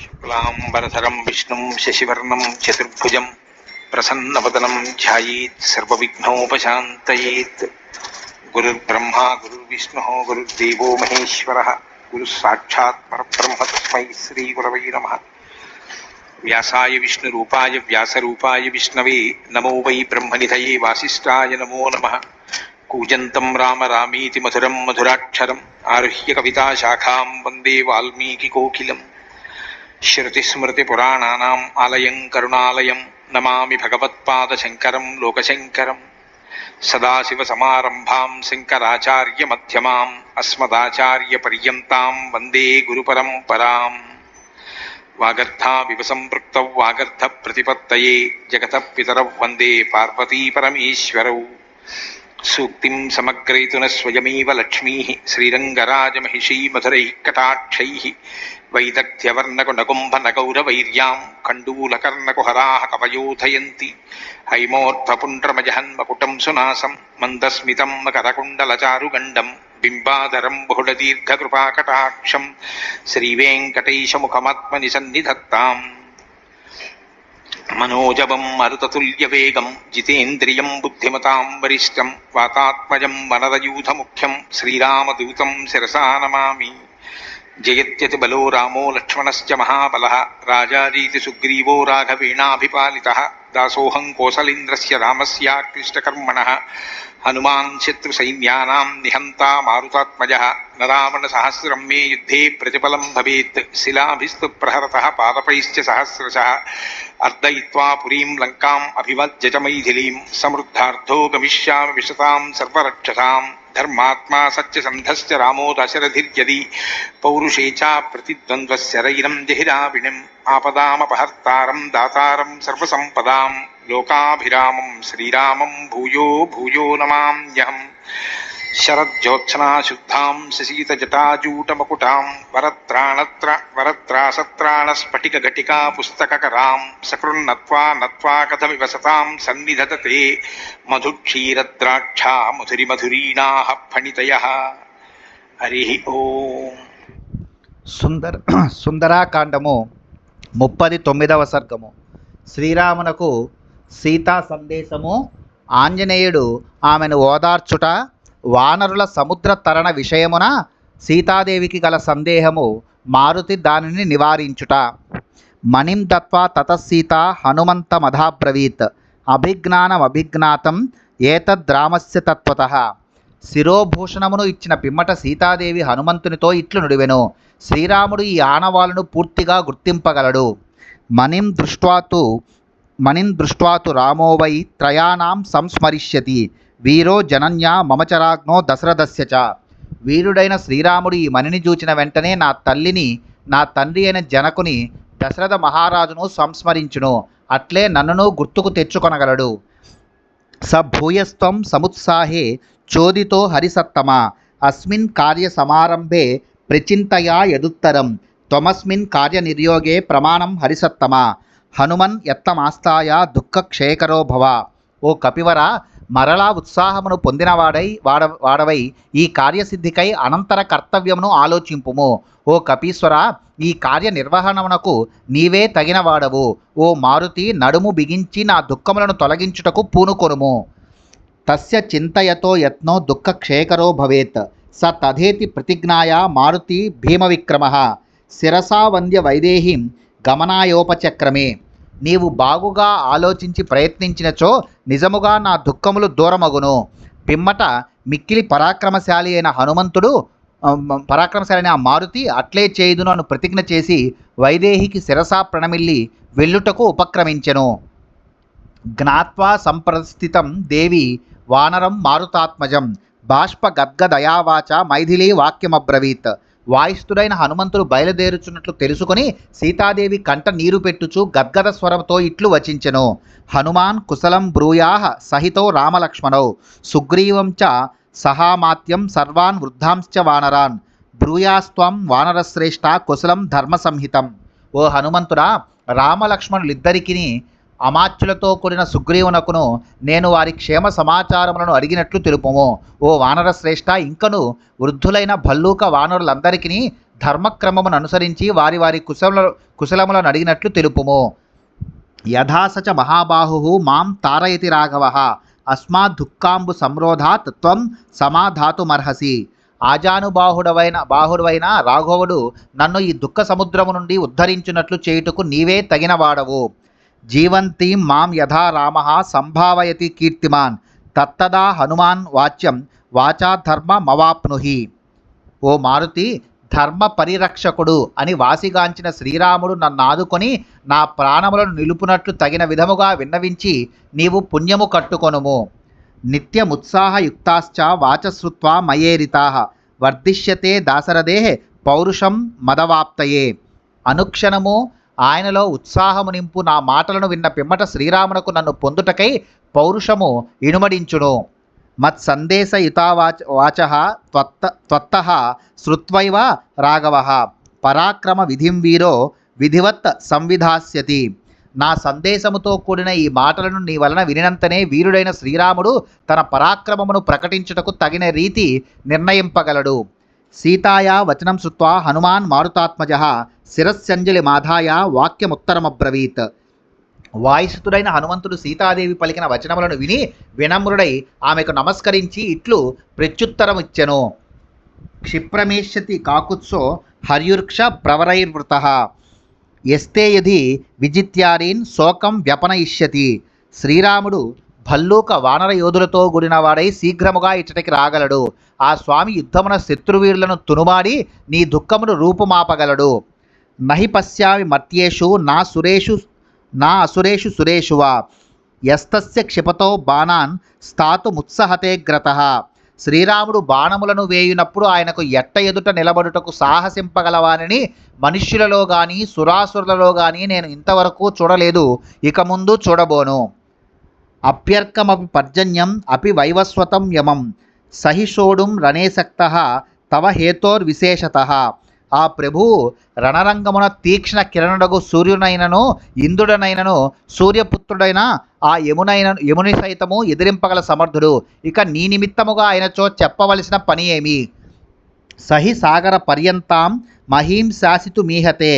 శుక్లాంబరధరం విష్ణుం శశివర్ణం చతుర్భుజం ప్రసన్నవదనం ధ్యాయేత్ సర్వవిఘ్నోపశాంతయేత్. గురుర్బ్రహ్మా గురుర్విష్ణుః గురుర్దేవో మహేశ్వరः గురుః సాక్షాత్ పరబ్రహ్మ తస్మై శ్రీగురవై నమః. వ్యాసాయ విష్ణురూపాయ వ్యాసరూపాయ విష్ణవే నమో వై బ్రహ్మనిధయే వాసిష్ఠాయ నమో నమః. కూజంతం రామ రామీతి మధురం మధురాక్షరం ఆరుహ్య కవితాశాఖాం వందే వాల్మీకికోకిలం. శృతిస్మృతిపురాణానాం ఆలయం కరుణాలయం నమామి భగవత్పాదశంకరం లోకశంకరం. సదాశివసమారంభాం శంకరాచార్యమధ్యమాం అస్మదాచార్యపర్యంతాం వందే గురుపరంపరాం. వాగర్థావివ సంపృక్తౌ వాగర్థప్రతిపత్తయే జగతః పితరౌ వందే పార్వతీపరమేశ్వరౌ. సూక్తిం సమగ్రయతున స్వయమేవ లక్ష్మీః శ్రీరంగరాజమహిషీ మధురైః కటాక్షైః. వైదగ్ధ్యవర్ణకునకుంభనగౌరవైర్యాం కండూలకర్ణకుహరాः కవయోధయంతి. హైమోర్ధ్వపుండ్రమజహన్మకుటం సునాసం మందస్మితం మకరకుండలచారుగండం బింబాధరం బహుళదీర్ఘకృపాకటాక్షం శ్రీవేంకటేశముఖమాత్మని సన్నిధత్తాం. మనోజవం మరుతతుల్యవేగం జితేంద్రియం బుద్ధిమతాం వరిష్టం వాతాత్మజం వనరయూథముఖ్యం శ్రీరామదూతం శిరసా నమామి. జయత్యతి బలో రామో లక్ష్మణశ్చ మహాబలః రాజారీతి సుగ్రీవో రాఘవేణాభిపాలితః. దాసోహం కోసలేంద్రస్య రామస్యాక్లిష్టకర్మణః హనుమాన్ శత్రుసైన్యానాం నిహంతా మారుతాత్మజః. న రావణసహస్రం మే యుద్ధే ప్రతిఫలం భవేత్ శిలాభిస్తు ప్రహరతః పాదపైశ్చ సహస్రశః. అర్దయిత్వా పురీం లంకాం అభివజ్య చ మైథిలీం సమృద్ధార్థో గమిష్యామి విశతాం సర్వరక్షసాం. ధర్మాత్మా సత్యసంధశ్చ రామో దశరథిర్యది పౌరుషే చ ప్రతిద్వంద్వశరైరం జహిరావిణిం. ఆపదామపహర్తారం దాతారం సర్వసంపదాం లోకాభిరామం శ్రీరామం భూయో భూయో నమామ్యహం. శరజ్యోత్సనా శుద్ధాం శశీతజటాజూటమకుటాం వరత్రాసత్రాణస్ఫటికఘటికా పుస్తకకరాం. సకృన్నత్వా నత్వా కథమివ సతాం సన్నిధతతే మధుక్షీరద్రాక్షా మధురిమధురీణాః ఫణితయః. హరి ఓం. సుందరాకాండము 39వ సర్గము. శ్రీరామునకు సీతా సందేశము. ఆంజనేయుడు ఆమెను ఓదార్చుట. వానరుల సముద్ర తరణ విషయమున సీతాదేవికి గల సందేహము మారుతి దానిని నివారించుట. మణిం దత్వా తతసీత హనుమంతమధాబ్రవీత్ అభిజ్ఞానమభిజ్ఞాతం ఏతద్రామస్య తత్వతః. శిరోభూషణమును ఇచ్చిన పిమ్మట సీతాదేవి హనుమంతునితో ఇట్లు నుడివెను. శ్రీరాముడు ఈ ఆనవాలను పూర్తిగా గుర్తింపగలడు. మణిం దృష్ట్వాతు రామో వై త్రయాణాం సంస్మరిష్యతి వీరో జనన్యా మమచరాగ్నో దశరథస్య చ. వీరుడైన శ్రీరాముడు ఈ మణిని చూచిన వెంటనే నా తల్లిని నా తండ్రి అయిన జనకుని దశరథ మహారాజును సంస్మరించును. అట్లే నన్నును గుర్తుకు తెచ్చుకొనగలడు. స భూయస్త్వం సముత్సాహే చోదితో హరిసత్తమ అస్మిన్ కార్య సమారంభే ప్రచింతయా యదుత్తరం త్వమస్మిన్ కార్యనిర్యోగే ప్రమాణం హరిసత్తమ. హనుమన్ ఎత్తమాస్తాయ దుఃఖక్షయకరో భవ. ఓ కపివర, మరలా ఉత్సాహమును పొందినవాడవై ఈ కార్యసిద్ధికై అనంతర కర్తవ్యమును ఆలోచింపుము. ఓ కపీశ్వర, ఈ కార్య నిర్వహణమునకు నీవే తగినవాడవు. ఓ మారుతి, నడుము బిగించి నా దుఃఖములను తొలగించుటకు పూనుకొనుము. తస్య చింతయతో యత్నో దుఃఖక్షయకరో భవేత్ స తథేతి ప్రతిజ్ఞాయ మారుతి భీమవిక్రమః. శిరసా వంద్య వైదేహీం గమనాయోపచక్రమే. నీవు బాగుగా ఆలోచించి ప్రయత్నించినచో నిజముగా నా దుఃఖములు దూరమగును. పిమ్మట మిక్కిలి పరాక్రమశాలి అయిన మారుతి అట్లే చేయుదును అని ప్రతిజ్ఞ చేసి వైదేహికి శిరసా ప్రణమిల్లి వెళ్ళుటకు ఉపక్రమించెను. జ్ఞాత్వా సంప్రస్థితం దేవి వానరం మారుతాత్మజం బాష్ప గద్గదయావాచ మైథిలీ వాక్యమబ్రవీత్. వాయుస్తుడైన హనుమంతుడు బయలుదేరుచున్నట్లు తెలుసుకొని సీతాదేవి కంట నీరు పెట్టుచు గద్గద స్వరంతో ఇట్లు వచించెను. హనుమాన్ కుశలం బ్రూయాః సహితో రామలక్ష్మణౌ సుగ్రీవం చ సహామాత్యం సర్వాన్ వృద్ధాంశ్చ వానరాన్ బ్రూయాస్త్వం వానరశ్రేష్ఠ కుశలం ధర్మ సంహితం. ఓ హనుమంతుడా, రామలక్ష్మణులిద్దరికీ అమాత్యులతో కూడిన సుగ్రీవునకును నేను వారి క్షేమ సమాచారములను అడిగినట్లు తెలుపుము. ఓ వానర శ్రేష్ఠ, ఇంకను వృద్ధులైన భల్లూక వానరులందరికీ ధర్మక్రమమును అనుసరించి వారి వారి కుశలములను అడిగినట్లు తెలుపుము. యథాసచ మహాబాహు మాం తారయతి రాఘవ అస్మాత్ దుఃఖాంబు సంరోధాత్ త్వం సమాధాతుమర్హసి. బాహుడవైన రాఘవుడు నన్ను ఈ దుఃఖ సముద్రము నుండి ఉద్ధరించున్నట్లు చేయుటకు నీవే తగినవాడవు. జీవంతీం మాం యథా రామ సంభావయతి కీర్తిమాన్ తత్తదా హనుమాన్ వాచ్యం వాచా ధర్మమవాప్నుహి. ఓ మారుతి, ధర్మ పరిరక్షకుడు అని వాసిగాంచిన శ్రీరాముడు నన్ను ఆదుకొని నా ప్రాణములను నిలుపునట్లు తగిన విధముగా విన్నవించి నీవు పుణ్యము కట్టుకొనుము. నిత్యముత్సాహయుక్తాశ్చ వాచశ్రుత్వా మయేరితా వర్ధిష్యతే దాశరథే పౌరుషం మదవాప్తయే. అనుక్షణము ఆయనలో ఉత్సాహము నింపు నా మాటలను విన్న పిమ్మట శ్రీరామునకు నన్ను పొందుటకై పౌరుషము ఇనుమడించును. మత్సందేశయుతా వాచః త్వత్తః శ్రుత్వైవ రాఘవః పరాక్రమ విధిం వీరో విధివత్ సంవిధాస్యతి. నా సందేశముతో కూడిన ఈ మాటలను నీ వలన వినినంతనే వీరుడైన శ్రీరాముడు తన పరాక్రమమును ప్రకటించుటకు తగిన రీతి నిర్ణయింపగలడు. సీతాయా వచనం శ్రుత్వా హనుమాన్ మారుతాత్మజః శిరస్యంజలి మాధాయ వాక్యముత్తరమబ్రవీత్. వాయుసుతుడైన హనుమంతుడు సీతాదేవి పలికిన వచనములను విని వినమ్రుడై ఆమెకు నమస్కరించి ఇట్లు ప్రత్యుత్తరమిచ్చెను. క్షిప్రమేష్యతి కాకుత్సో హర్యుర్క్ష ప్రవరైర్వృతః ఎస్తే యది విజిత్యారీన్ శోకం వ్యపనయిష్యతి. శ్రీరాముడు భల్లూక వానర యోధులతో కూడినవాడై శీఘ్రముగా ఇచ్చటికి రాగలడు. ఆ స్వామి యుద్ధమున శత్రువీరులను తునుమాడి నీ దుఃఖమును రూపుమాపగలడు. నహి పశ్యామి మర్త్యేషు నా అసురేషు సురేషు వా యస్తస్య క్షిపతో బాణాన్ స్థాతుముత్సహతే గ్రతః. శ్రీరాముడు బాణములను వేయునప్పుడు ఆయనకు ఎట్ట ఎదుట నిలబడుటకు సాహసింపగలవానిని మనుష్యులలో గాని సురాసురులలో గాని నేను ఇంతవరకు చూడలేదు, ఇక ముందు చూడబోను. అప్యర్కమపి పర్జన్యం అపి వైవస్వతం యమం సహిషోడుం రణేసక్తః తవ హేతోర్విశేషతః. ఆ ప్రభువు రణరంగమున తీక్ష్ణ కిరణుడగు సూర్యునైనను ఇంద్రుడనైనను సూర్యపుత్రుడైన ఆ యముని సైతము ఎదిరింపగల సమర్థుడు. ఇక నీ నిమిత్తముగా ఆయనచో చెప్పవలసిన పని ఏమి? సహి సాగర పర్యంతాం మహీం శాసితు మీహతే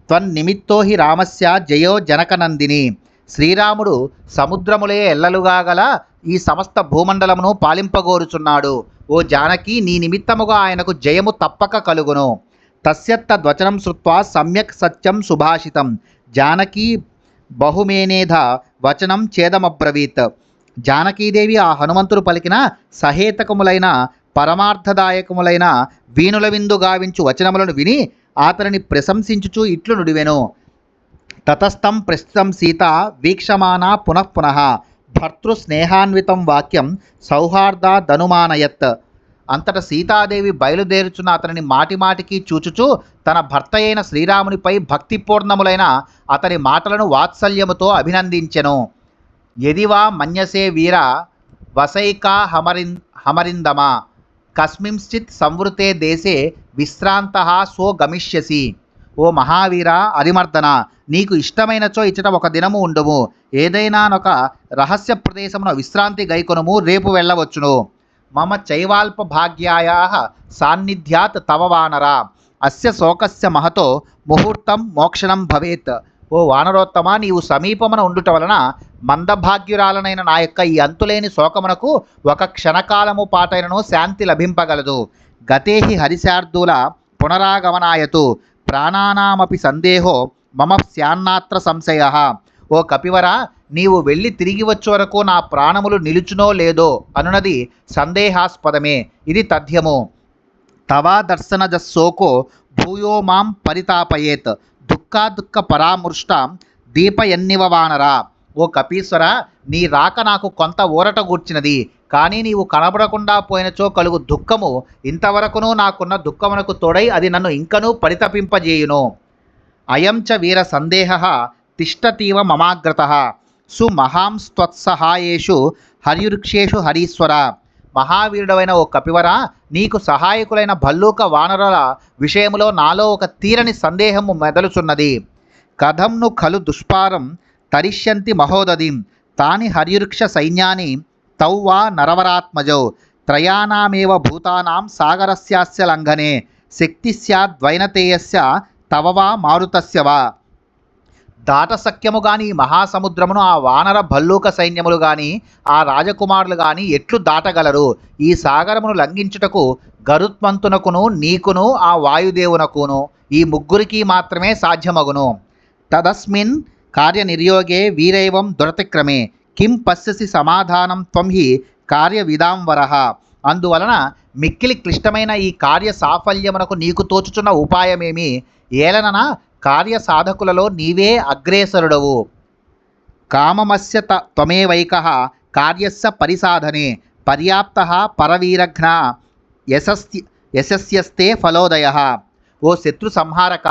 త్వన్నిమిత్తో హి రామస్య జయో జనకనందిని. శ్రీరాముడు సముద్రములే ఎల్లలుగా గల ఈ సమస్త భూమండలమును పాలింపగోరుచున్నాడు. ఓ జానకి, నీ నిమిత్తముగా ఆయనకు జయము తప్పక కలుగును. తస్యత్తద్వచనం శ్రుత్వా సమ్యక్ సత్యం సుభాషితం జానకీ బహుమేనేధ వచనం ఛేదమబ్రవీత్. జానకీదేవి ఆ హనుమంతుడు పలికిన సహేతకములైన పరమార్థదాయకములైన వీణుల విందు గావించు వచనములను విని అతనిని ప్రశంసించుచు ఇట్లు నుడివెను. తతస్థం ప్రస్థితం సీత వీక్షమానా పునఃపునః భర్తృస్నేహాన్వితం వాక్యం సౌహార్దాదనుమానయత్. అంతట సీతాదేవి బయలుదేరుచున్న అతనిని మాటిమాటికి చూచుచూ తన భర్త అయిన శ్రీరామునిపై భక్తిపూర్ణములైన అతని మాటలను వాత్సల్యముతో అభినందించెను. యదివా మన్యసే వీర వసైకా హమరిందమా కస్మింశ్చిత్ సంవృతే దేశే విశ్రాంతః సో గమిష్యసి. ఓ మహావీర అరిమర్దన, నీకు ఇష్టమైనచో ఇచ్చట ఒక దినము ఉండుము. ఏదైనానొక రహస్య ప్రదేశమున విశ్రాంతి గైకొనుము, రేపు వెళ్ళవచ్చును. మమ చైవాల్ప భాగ్యాయాః సాన్నిధ్యాత్ తవ వానర అస్య శోకస్య మహతో ముహూర్తం మోక్షణం భవేత్. ఓ వానరోత్తమ, నీవు సమీపమున ఉండుట వలన మందభాగ్యురాలనైన నా యొక్క ఈ అంతులేని శోకమునకు ఒక క్షణకాలము పాటైనను శాంతి లభింపగలదు. గతేహి హరిశార్దూల పునరాగమనాయతు ప్రాణానామపి సందేహో మమ స్యాన్నాత్ర సంశయః. ఓ కపివర, నీవు వెళ్ళి తిరిగి వచ్చే వరకు నా ప్రాణములు నిలుచునో లేదో అనున్నది సందేహాస్పదమే. ఇది తథ్యము. తవా దర్శనజశోకో భూయో మాం పరితాపయేత్ దుఃఖ పరామృష్టాం దీపయన్నివ వానర. ఓ కపీశ్వర, నీ రాక నాకు కొంత ఊరట గూర్చినది. కానీ నీవు కనబడకుండా పోయినచో కలుగు దుఃఖము ఇంతవరకును నాకున్న దుఃఖమునకు తోడై అది నన్ను ఇంకనూ పరితపింపజేయును. అయం చ వీర సందేహః తిష్టతీవ మమాగ్రతః సుమహాంస్త్వత్సహాయేషు హర్యురుక్షేషు హరీశ్వర. మహావీరుడవైన ఓ కపివర, నీకు సహాయకులైన భల్లూక వానరుల విషయములో నాలో ఒక తీరని సందేహము మెదలుచున్నది. కథం ను ఖలు దుష్పారం తరిష్యంతి మహోదధిం తాని హర్యురుక్ష సైన్యాని తౌ వా నరవరాత్మజౌ త్రయాణమేవ భూతానాం సాగరస్యాస్య లంఘనే శక్తి స్యాద్వైనతేయస్య తవ వా మారుతస్య వా. దాటసఖ్యము గాని మహాసముద్రమును ఆ వానర భల్లూక సైన్యములు గాని ఆ రాజకుమారులు గాని ఎట్లు దాటగలరు? ఈ సాగరమును లంఘించుటకు గరుత్మంతునకును నీకును ఆ వాయుదేవునకును ఈ ముగ్గురికి మాత్రమే సాధ్యమగును. తదస్మిన్ కార్యనిర్యోగే వీరైవం దురతిక్రమే కిం పశ్యసి సమాధానం త్వం హి కార్యవిదాంవరః. అందువలన మిక్కిలి క్లిష్టమైన ఈ కార్య సాఫల్యమునకు నీకు తోచుచున్న ఉపాయమేమి? ఏలనన కార్య సాధకులలో నీవే అగ్రేసరుడవు. కామమస్య త్వమేవైకః కార్యస్య పరిసాధనే పర్యాప్తః పరవీరఘ్న యశస్యస్తే ఫలోదయః. ఓ శత్రు సంహారక,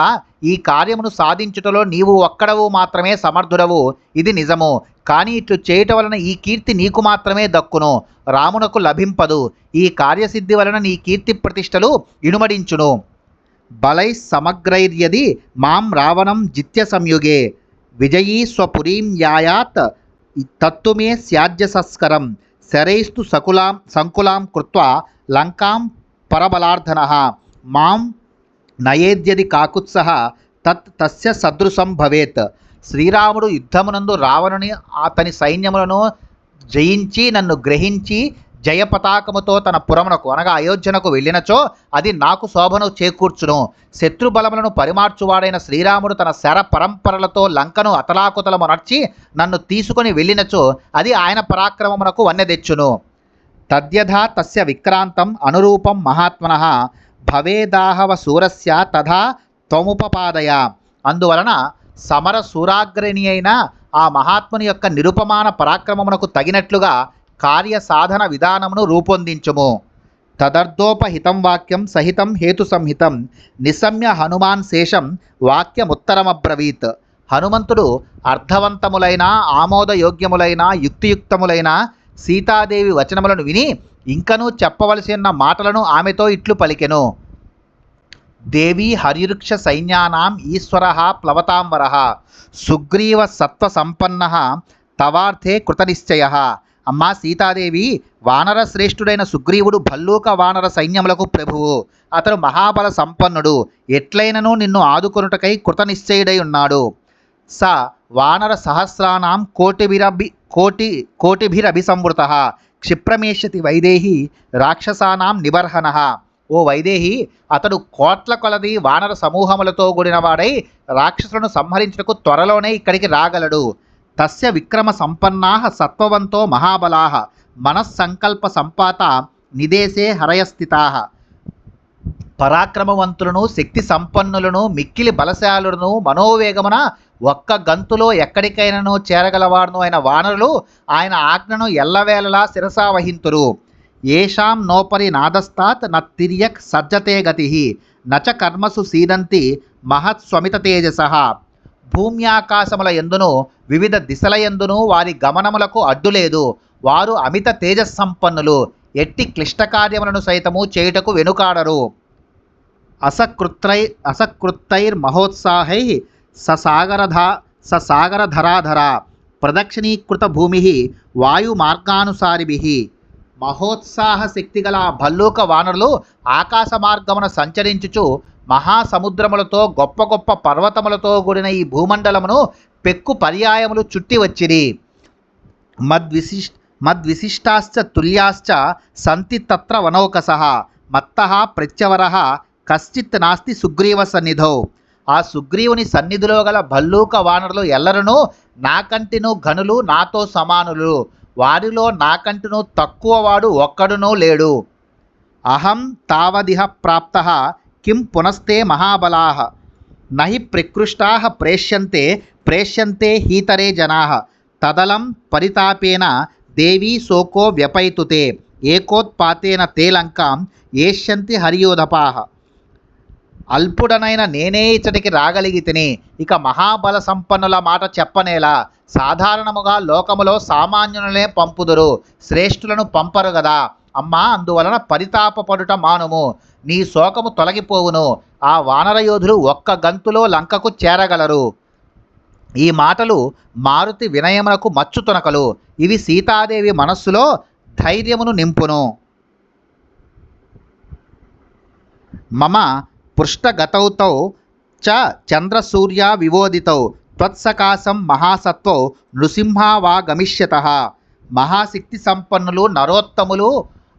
ఈ కార్యమును సాధించుటలో నీవు ఒక్కడవు మాత్రమే సమర్థుడవు, ఇది నిజము. కానీ ఇట్లు చేయుట వలన ఈ కీర్తి నీకు మాత్రమే దక్కును, రామునకు లభింపదు. ఈ కార్యసిద్ధి వలన నీ కీర్తి ప్రతిష్టలు ఇనుమడించును. బలై సమగ్రైర్యది మాం రావణం జిత్య సంయుగే విజయీ స్వపురీం యాయాత్ తత్తు మే స్యాజ్య సంస్కరం శరైస్తు సంకులాం కృత్వా లంకాం పరబలార్ధనః మాం నయేద్యది కాకుత్సః తస్య సదృశం భవేత్. శ్రీరాముడు యుద్ధమునందు రావణుని అతని సైన్యములను జయించి నన్ను గ్రహించి జయపతాకముతో తన పురమునకు అనగా అయోధ్యనకు వెళ్ళినచో అది నాకు శోభను చేకూర్చును. శత్రుబలములను పరిమార్చువాడైన శ్రీరాముడు తన శర పరంపరలతో లంకను అతలాకుతలము నర్చి నన్ను తీసుకొని వెళ్ళినచో అది ఆయన పరాక్రమమునకు వన్నె తెచ్చును. తద్యథా తస్య విక్రాంతం అనురూపం మహాత్మనః భవేదాహవ సూరస్య తథా త్వముపపాదయ. అందువలన సమర సూరాగ్రణి అయిన ఆ మహాత్ముని యొక్క నిరుపమాన పరాక్రమమునకు తగినట్లుగా కార్య సాధన విధానమును రూపొందించుము. తదర్థోపహితం వాక్యం సహితం హేతు సంహితం నిశమ్య హనుమాన్ శేషం వాక్యముత్తరమబ్రవీత్. హనుమంతుడు అర్థవంతములైన ఆమోదయోగ్యములైన యుక్తియుక్తములైన సీతాదేవి వచనములను విని ఇంకనూ చెప్పవలసి ఉన్న మాటలను ఆమెతో ఇట్లు పలికెను. దేవీ హరివృక్ష సైన్యానాం ఈశ్వరః ప్లవతాంబరః సుగ్రీవ సత్వ సంపన్నః తవార్థే కృతనిశ్చయః. అమ్మా సీతాదేవి, వానర శ్రేష్ఠుడైన సుగ్రీవుడు భల్లూక వానర సైన్యములకు ప్రభువు. అతడు మహాబల సంపన్నుడు. ఎట్లైనను నిన్ను ఆదుకొనుటకై కృతనిశ్చయుడై ఉన్నాడు. స వానర సహస్రానాం కోటిభిరభిసంవృతః క్షిప్రమేష్యతి వైదేహి రాక్షసానాం నిబర్హనః. ఓ వైదేహి, అతడు కోట్ల కొలది వానర సమూహములతో కూడిన వాడై రాక్షసులను సంహరించుటకు త్వరలోనే ఇక్కడికి రాగలడు. తస్య విక్రమ సంపన్నాః సత్వవంతో మహాబలాః మనస్సంకల్ప సంపాత నిదేశే హరయస్థితాః. పరాక్రమవంతులను శక్తి సంపన్నులను మిక్కిలి బలశాలులను మనోవేగమున ఒక్క గంతులో ఎక్కడికైనాను చేరగలవాడును అయిన వానరులు ఆయన ఆజ్ఞను ఎల్లవేళలా శిరసావహింతురు. ఏషాం నోపరి నాదస్తాత్ న తిర్యక్ సజ్జతే గతిః నచ కర్మసు సీదంతి మహత్స్వమిత తేజసః. భూమ్యాకాశముల ఎందును వివిధ దిశల ఎందును వారి గమనములకు అడ్డులేదు. వారు అమిత తేజస్సంపన్నులు. ఎట్టి క్లిష్ట కార్యములను సైతము చేయుటకు వెనుకాడరు. అసకృత్తైర్మహోత్సాహై ససాగరధరాధర ప్రదక్షిణీకృత భూమి వాయుమార్గానుసారిభిః. మహోత్సాహ శక్తిగల భల్లూక వానరులు ఆకాశ మార్గమున సంచరించుచు మహాసముద్రములతో గొప్ప గొప్ప పర్వతములతో కూడిన ఈ భూమండలమును పెక్కు పర్యాయములు చుట్టి వచ్చిరి. మద్విశిష్టాశ్చ తుల్యాశ్చ సంతి తత్ర వనౌకసః మత్తః ప్రత్యవరః కశ్చిత్ నాస్తి సుగ్రీవ సన్నిధౌ. ఆ సుగ్రీవుని సన్నిధిలో గల భల్లూక వానరులు ఎల్లరనూ నాకంటిను ఘనులు, నాతో సమానులు. వారిలో నాకంటిను తక్కువ వాడు ఒక్కడునూ లేడు. అహం తావదిహ ప్రాప్తః కిం పునస్తే మహాబలాః నహి ప్రకృష్టాః ప్రేష్యంతే హీతరే జనాః తదలం పరితాపేన దేవీ శోకో వ్యపైతుతే ఏకోత్పాతేన తే లంకాం ఏష్యంతి హరియోధపాః. అల్పుడనైన నేనే ఇచ్చటికి రాగలిగితిని, ఇక మహాబల సంపన్నుల మాట చెప్పనేలా. సాధారణముగా లోకములో సామాన్యులనే పంపుదురు, శ్రేష్ఠులను పంపరు గదా అమ్మా. అందువలన పరితాపపడుట మానుము, నీ శోకము తొలగిపోవును. ఆ వానరయోధులు ఒక్క గంతులో లంకకు చేరగలరు. ఈ మాటలు మారుతి వినయమునకు మచ్చు తునకలు. ఇవి సీతాదేవి మనస్సులో ధైర్యమును నింపును. మమ పృష్ఠగతౌ తౌ చ చంద్రసూర్య వివోదితౌ త్వత్సకాశం మహాసత్వౌ నృసింహా వా గమిష్యతః. మహాశక్తి సంపన్నులు నరోత్తములు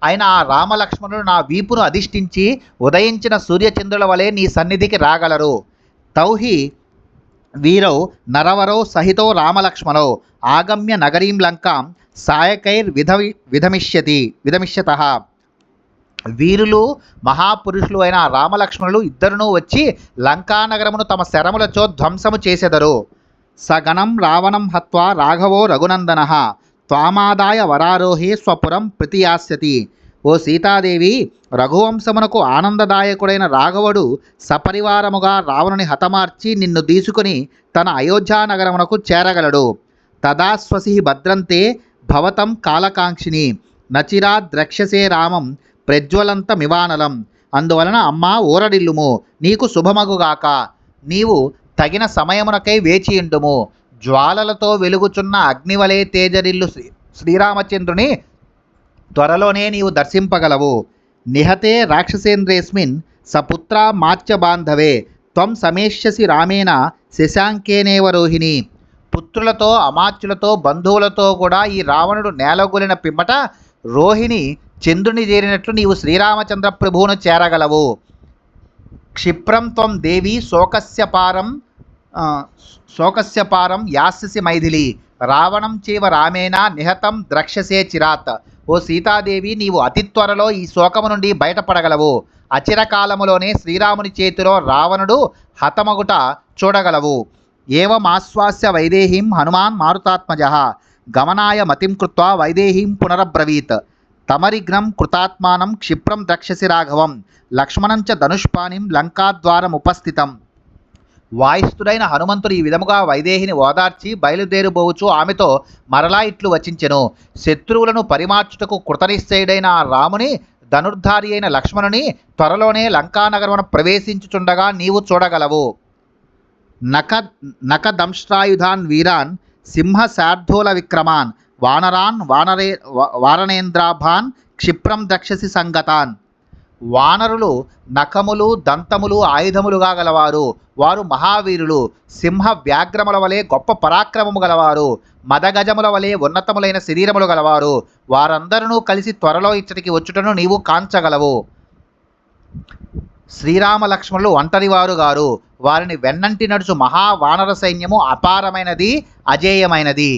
అయిన ఆ రామలక్ష్మణులు నా వీపును అధిష్ఠించి ఉదయించిన సూర్యచంద్రుల వలె నీ సన్నిధికి రాగలరు. తౌహి వీరౌ నరవరౌ సహితో రామలక్ష్మణౌ ఆగమ్య నగరీం లంకాం సాయకైర్ విధమిష్యతః. వీరులు మహాపురుషులు అయిన రామలక్ష్మణులు ఇద్దరునూ వచ్చి లంకానగరమును తమ శరములచో ధ్వంసము చేసెదరు. సగణం రావణం హత్వా రాఘవో రఘునందనః త్వామాదాయ వరారోహే స్వపురం ప్రతియాస్యతి. ఓ సీతాదేవి, రఘువంశమునకు ఆనందదాయకుడైన రాఘవుడు సపరివారముగా రావణుని హతమార్చి నిన్ను తీసుకుని తన అయోధ్యానగరమునకు చేరగలడు. తదాస్వసి భద్రంతే భవతం కాలకాంక్షిని నచిరాద్రక్షసే రామం ప్రజ్వలంతమివానలం. అందువలన అమ్మా ఊరడిల్లుము, నీకు శుభమగుగాక. నీవు తగిన సమయమునకై వేచియుండుము. జ్వాలలతో వెలుగుచున్న అగ్నివలే తేజరిల్లు శ్రీరామచంద్రుని త్వరలోనే నీవు దర్శింపగలవు. నిహతే రాక్షసేంద్రేస్మిన్ సపుత్ర మాచ్య బాంధవే త్వం సమేష్యసి రామేణ శశాంకేనేవ రోహిణి. పుత్రులతో అమాత్యులతో బంధువులతో కూడా ఈ రావణుడు నేలగొలిన పిమ్మట రోహిణి చంద్రుని చేరినట్లు నీవు శ్రీరామచంద్ర ప్రభువును చేరగలవు. క్షిప్రం త్వం దేవి శోకస్య పారం యాస్యసి మైథిలి రావణం చేవ రామేణ నిహతం ద్రక్షసే చిరాత్. ఓ సీతాదేవి, నీవు అతి త్వరలో ఈ శోకము నుండి బయటపడగలవు. అచిరకాలములోనే శ్రీరాముని చేతిలో రావణుడు హతమగుట చూడగలవు. ఏవమాశ్వాస్య వైదేహీం హనుమాన్ మారుతాత్మజః గమనాయ మతిం కృత్వా వైదేహీం పునరబ్రవీత్. తమరిఘ్నం కృతాత్మానం క్షిప్రం ద్రక్షసి రాఘవం లక్ష్మణం చ ధనుష్పాణిం లంకాద్వారముపస్థితం. వాయుస్తుడైన హనుమంతుడు ఈ విధముగా వైదేహిని ఓదార్చి బయలుదేరుబోవచ్చు ఆమెతో మరలా ఇట్లు వచించెను. శత్రువులను పరిమార్చుటకు కృతనిశ్చయుడైన ఆ రాముని ధనుర్ధారి అయిన లక్ష్మణుని త్వరలోనే లంకానగరమున ప్రవేశించుచుండగా నీవు చూడగలవు. నకదంష్ట్రాయుధాన్ వీరాన్ సింహ శార్ధూల విక్రమాన్ వానరాన్ వారణేంద్రాభాన్ క్షిప్రం ద్రక్షసి సంగతాన్. వానరులు నఖములు దంతములు ఆయుధములుగా గలవారు. వారు మహావీరులు. సింహ వ్యాఘ్రముల వలె గొప్ప పరాక్రమము గలవారు. మదగజముల వలె ఉన్నతములైన శరీరములు గలవారు. వారందరూ కలిసి త్వరలో ఇచ్చటికి వచ్చుటను నీవు కాంచగలవు. శ్రీరామ లక్ష్మణులు ఒంటరివారు గారు. వారిని వెన్నంటి నడుచు మహావానర సైన్యము అపారమైనది, అజేయమైనది.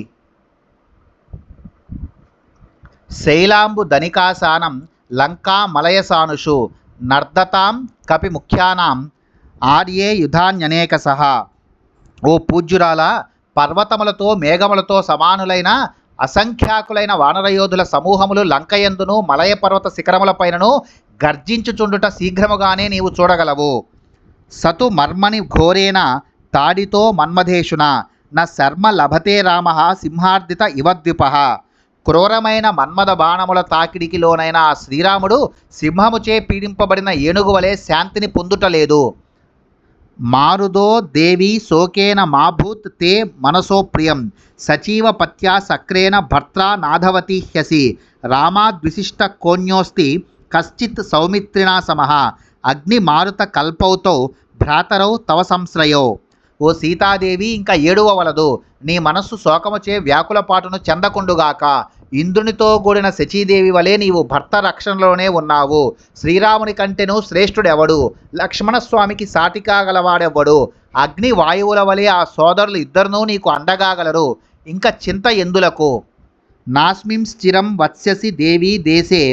శైలాంబు ధనికాసానం లంకా మలయసానుషు నర్దతాం కపి ముఖ్యానాం ఆర్యే యుధాన్యనేక సహా. ఓ పూజ్యురాల, పర్వతములతో మేఘములతో సమానులైన అసంఖ్యాకులైన వానరయోధుల సమూహములు లంకయందును మలయ పర్వత శిఖరములపైనను గర్జించుచుండుట శీఘ్రముగానే నీవు చూడగలవు. సతు మర్మణి ఘోరేణ తాడితో మన్మధేషున న శర్మ లభతే రామ సింహార్దిత ఇవద్విపః. క్రూరమైన మన్మద బాణముల తాకిడికి లోనైన ఆ శ్రీరాముడు సింహముచే పీడింపబడిన ఏనుగు వలె శాంతిని పొందుటలేదు. మారుదో దేవి శోకేన మాభూత్ తే మనసో ప్రియం సచీవ పత్యా సక్రేణ భర్త్రా నాధవతి హ్యసి రామాద్విశిష్ట కోన్యోస్తి కశ్చిత్ సౌమిత్రిణా సమః అగ్ని మారుత కల్పౌతో భ్రాతరౌ తవ సంశ్రయో. ఓ సీతాదేవి, ఇంకా ఏడువవలదు. నీ మనస్సు శోకముచే వ్యాకులపాటును చెందకుండుగాక. ఇంద్రునితో కూడిన శచీదేవి వలె నీవు భర్త రక్షణలోనే ఉన్నావు. శ్రీరాముని కంటెను శ్రేష్ఠుడెవడు? లక్ష్మణస్వామికి సాటి కాగలవాడెవ్వడు? అగ్ని వాయువుల వలె ఆ సోదరులు ఇద్దరునూ నీకు అండగాగలరు. ఇంకా చింత ఎందులకు? నాస్మిం స్థిరం వత్స్యసి దేవి దేశే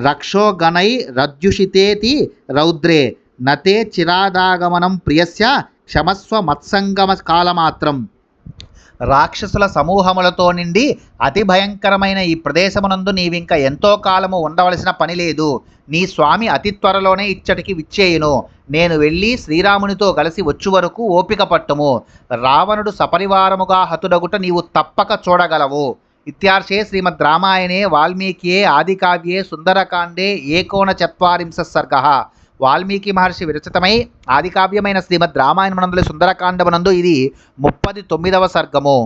రక్షోగణైరద్యుషితేతి రౌద్రే నతే చిరాదాగమనం ప్రియస్య క్షమస్వ మత్సంగమ కాలమాత్రం. రాక్షసుల సమూహములతో నిండి అతి భయంకరమైన ఈ ప్రదేశమునందు నీవింక ఎంతో కాలము ఉండవలసిన పని లేదు. నీ స్వామి అతి త్వరలోనే ఇచ్చటికి విచ్చేయును. నేను వెళ్ళి శ్రీరామునితో కలిసి వచ్చు వరకు ఓపిక పట్టుము. రావణుడు సపరివారముగా హతుడగుట నీవు తప్పక చూడగలవు. ఇత్యార్షే శ్రీమద్ రామాయణే వాల్మీకియే ఆదికావ్యే సుందరకాండే 49 సర్గః. వాల్మీకి మహర్షి విరచితమై ఆదికావ్యమైన శ్రీమద్ రామాయణమునందలి సుందరకాండమునందు ఇది 39వ సర్గము.